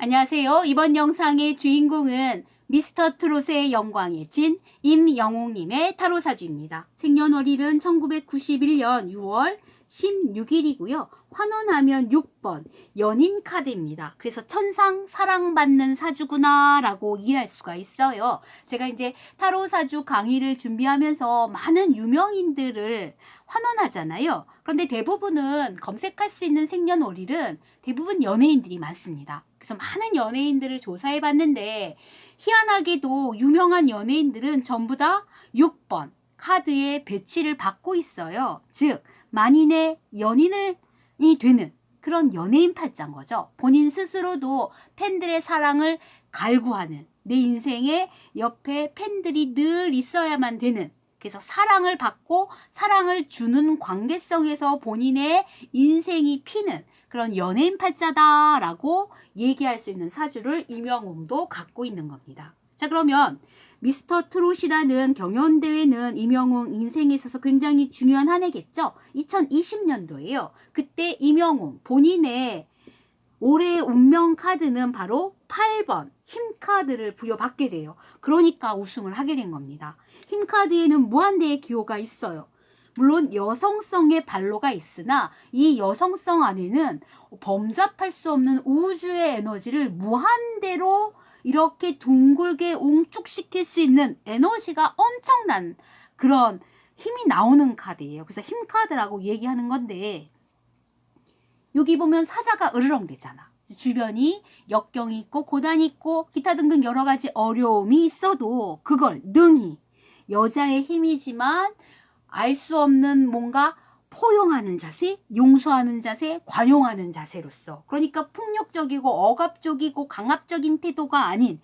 안녕하세요. 이번 영상의 주인공은 미스터 트롯의 영광의 진 임영웅님의 타로사주입니다. 생년월일은 1991년 6월 16일이고요. 환원하면 6번 연인 카드입니다. 그래서 천상 사랑받는 사주구나 라고 이해할 수가 있어요. 제가 이제 타로사주 강의를 준비하면서 많은 유명인들을 환원하잖아요. 그런데 대부분은 검색할 수 있는 생년월일은 대부분 연예인들이 많습니다. 그래서 많은 연예인들을 조사해 봤는데 희한하게도 유명한 연예인들은 전부 다 6번 카드에 배치를 받고 있어요. 즉 만인의 연인이 되는 그런 연예인 팔자인 거죠. 본인 스스로도 팬들의 사랑을 갈구하는, 내 인생에 옆에 팬들이 늘 있어야만 되는, 그래서 사랑을 받고 사랑을 주는 관계성에서 본인의 인생이 피는 그런 연예인 팔자다라고 얘기할 수 있는 사주를 임영웅도 갖고 있는 겁니다. 자, 그러면 미스터 트롯이라는 경연대회는 임영웅 인생에 있어서 굉장히 중요한 한 해겠죠. 2020년도에요. 그때 임영웅 본인의 올해의 운명 카드는 바로 8번 힘카드를 부여받게 돼요. 그러니까 우승을 하게 된 겁니다. 힘카드에는 무한대의 기호가 있어요. 물론 여성성의 발로가 있으나 이 여성성 안에는 범접할 수 없는 우주의 에너지를 무한대로 이렇게 둥글게 옹축시킬 수 있는 에너지가 엄청난 그런 힘이 나오는 카드예요. 그래서 힘카드라고 얘기하는 건데, 여기 보면 사자가 으르렁 대잖아. 주변이 역경이 있고 고난이 있고 기타 등등 여러 가지 어려움이 있어도 그걸 능히 여자의 힘이지만 알 수 없는 뭔가 포용하는 자세, 용서하는 자세, 관용하는 자세로서, 그러니까 폭력적이고 억압적이고 강압적인 태도가 아닌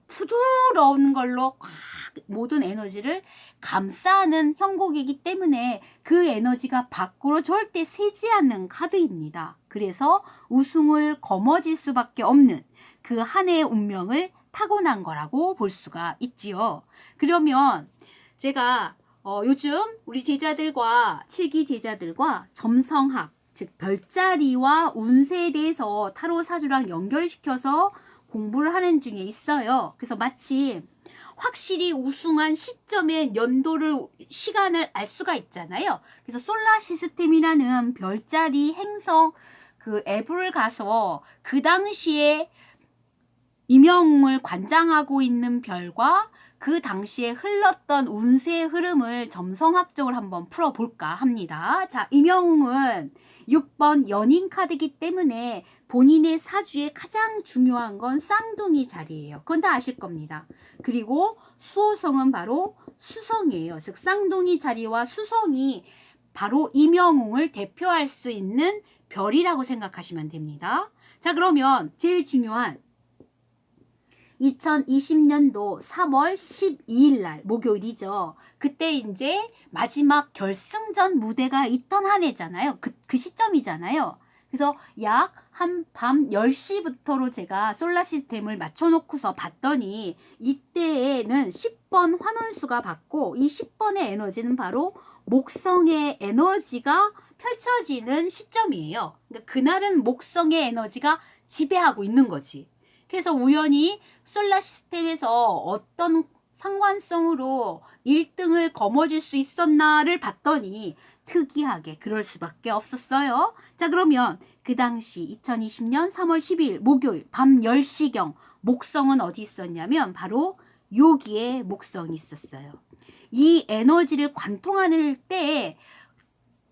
부드러운 걸로 모든 에너지를 감싸는 형국이기 때문에 그 에너지가 밖으로 절대 새지 않는 카드입니다. 그래서 우승을 거머쥘 수밖에 없는 그 한 해의 운명을 타고난 거라고 볼 수가 있지요. 그러면 제가 요즘 우리 제자들과 칠기 제자들과 점성학, 즉 별자리와 운세에 대해서 타로 사주랑 연결시켜서 공부를 하는 중에 있어요. 그래서 마침 확실히 우승한 시점의 연도를, 시간을 알 수가 있잖아요. 그래서 솔라 시스템이라는 별자리 행성 그 앱을 가서 그 당시에 임영웅을 관장하고 있는 별과 그 당시에 흘렀던 운세의 흐름을 점성학적으로 한번 풀어볼까 합니다. 자, 임영웅은 6번 연인 카드이기 때문에 본인의 사주에 가장 중요한 건 쌍둥이 자리예요. 그건 다 아실 겁니다. 그리고 수호성은 바로 수성이에요. 즉 쌍둥이 자리와 수성이 바로 임영웅을 대표할 수 있는 별이라고 생각하시면 됩니다. 자, 그러면 제일 중요한 2020년도 3월 12일 날 목요일이죠. 그때 이제 마지막 결승전 무대가 있던 한 해잖아요. 그 시점이잖아요. 그래서 약 한 밤 10시부터로 제가 솔라 시스템을 맞춰놓고서 봤더니 이때에는 10번 환원수가 받고, 이 10번의 에너지는 바로 목성의 에너지가 펼쳐지는 시점이에요. 그러니까 그날은 목성의 에너지가 지배하고 있는 거지. 그래서 우연히 솔라 시스템에서 어떤 상관성으로 1등을 거머쥘 수 있었나를 봤더니 특이하게 그럴 수밖에 없었어요. 자, 그러면 그 당시 2020년 3월 12일 목요일 밤 10시경 목성은 어디 있었냐면 바로 여기에 목성이 있었어요. 이 에너지를 관통하는 때에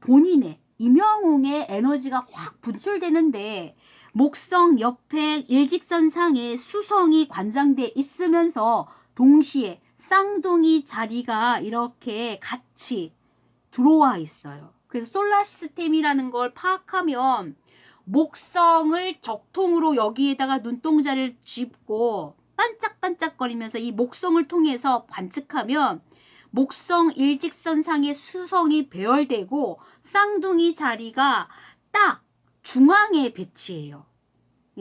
본인의 임영웅의 에너지가 확 분출되는데, 목성 옆에 일직선상에 수성이 관장돼 있으면서 동시에 쌍둥이 자리가 이렇게 같이 들어와 있어요. 그래서 솔라 시스템이라는 걸 파악하면 목성을 적통으로 여기에다가 눈동자를 짚고 반짝반짝거리면서 이 목성을 통해서 관측하면 목성 일직선상에 수성이 배열되고 쌍둥이 자리가 딱 중앙에 배치해요.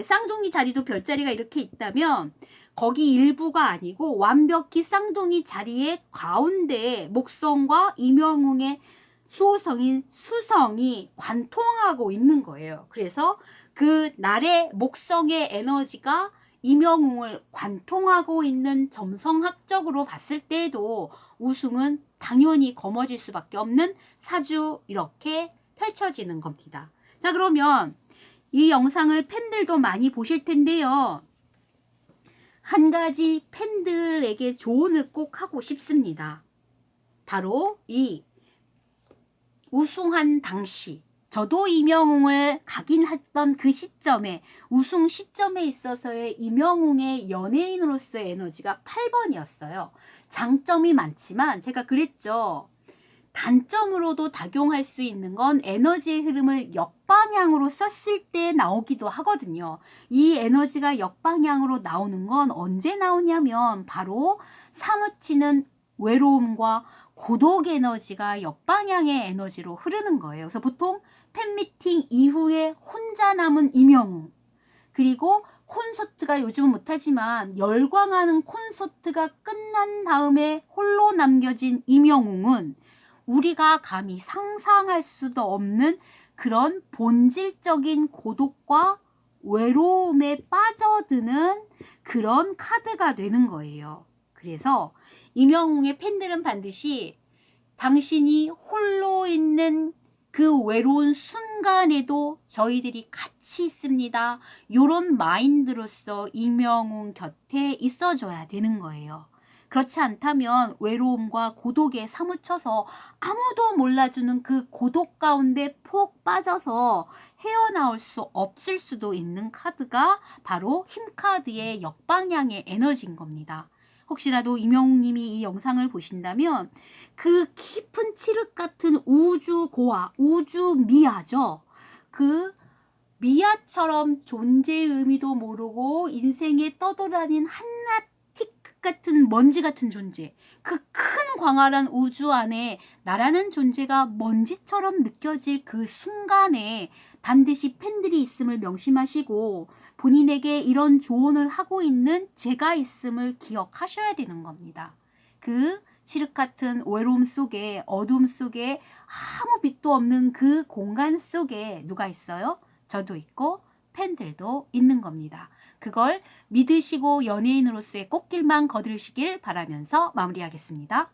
쌍둥이 자리도 별자리가 이렇게 있다면 거기 일부가 아니고 완벽히 쌍둥이 자리의 가운데에 목성과 임영웅의 수호성인 수성이 관통하고 있는 거예요. 그래서 그 날의 목성의 에너지가 임영웅을 관통하고 있는 점성학적으로 봤을 때에도 우승은 당연히 거머쥘 수밖에 없는 사주 이렇게 펼쳐지는 겁니다. 자, 그러면 이 영상을 팬들도 많이 보실 텐데요. 한 가지 팬들에게 조언을 꼭 하고 싶습니다. 바로 이 우승한 당시 저도 임영웅을 각인했던 그 시점에 우승 시점에 있어서의 임영웅의 연예인으로서의 에너지가 8번이었어요. 장점이 많지만 제가 그랬죠. 단점으로도 작용할 수 있는 건 에너지의 흐름을 역방향으로 썼을 때 나오기도 하거든요. 이 에너지가 역방향으로 나오는 건 언제 나오냐면 바로 사무치는 외로움과 고독 에너지가 역방향의 에너지로 흐르는 거예요. 그래서 보통 팬미팅 이후에 혼자 남은 임영웅, 그리고 콘서트가 요즘은 못하지만 열광하는 콘서트가 끝난 다음에 홀로 남겨진 임영웅은 우리가 감히 상상할 수도 없는 그런 본질적인 고독과 외로움에 빠져드는 그런 카드가 되는 거예요. 그래서 임영웅의 팬들은 반드시 당신이 홀로 있는 그 외로운 순간에도 저희들이 같이 있습니다. 이런 마인드로서 임영웅 곁에 있어줘야 되는 거예요. 그렇지 않다면 외로움과 고독에 사무쳐서 아무도 몰라주는 그 고독 가운데 폭 빠져서 헤어나올 수 없을 수도 있는 카드가 바로 힘카드의 역방향의 에너지인 겁니다. 혹시라도 임영웅님이 이 영상을 보신다면 그 깊은 칠흑 같은 우주 고아, 우주 미아죠. 그 미아처럼 존재의 의미도 모르고 인생에 떠돌아다닌 한낱 티끌 같은 먼지 같은 존재, 그 큰 광활한 우주 안에 나라는 존재가 먼지처럼 느껴질 그 순간에 반드시 팬들이 있음을 명심하시고 본인에게 이런 조언을 하고 있는 제가 있음을 기억하셔야 되는 겁니다. 그 칠흑 같은 외로움 속에, 어둠 속에 아무 빛도 없는 그 공간 속에 누가 있어요? 저도 있고 팬들도 있는 겁니다. 그걸 믿으시고 연예인으로서의 꽃길만 거두시길 바라면서 마무리하겠습니다.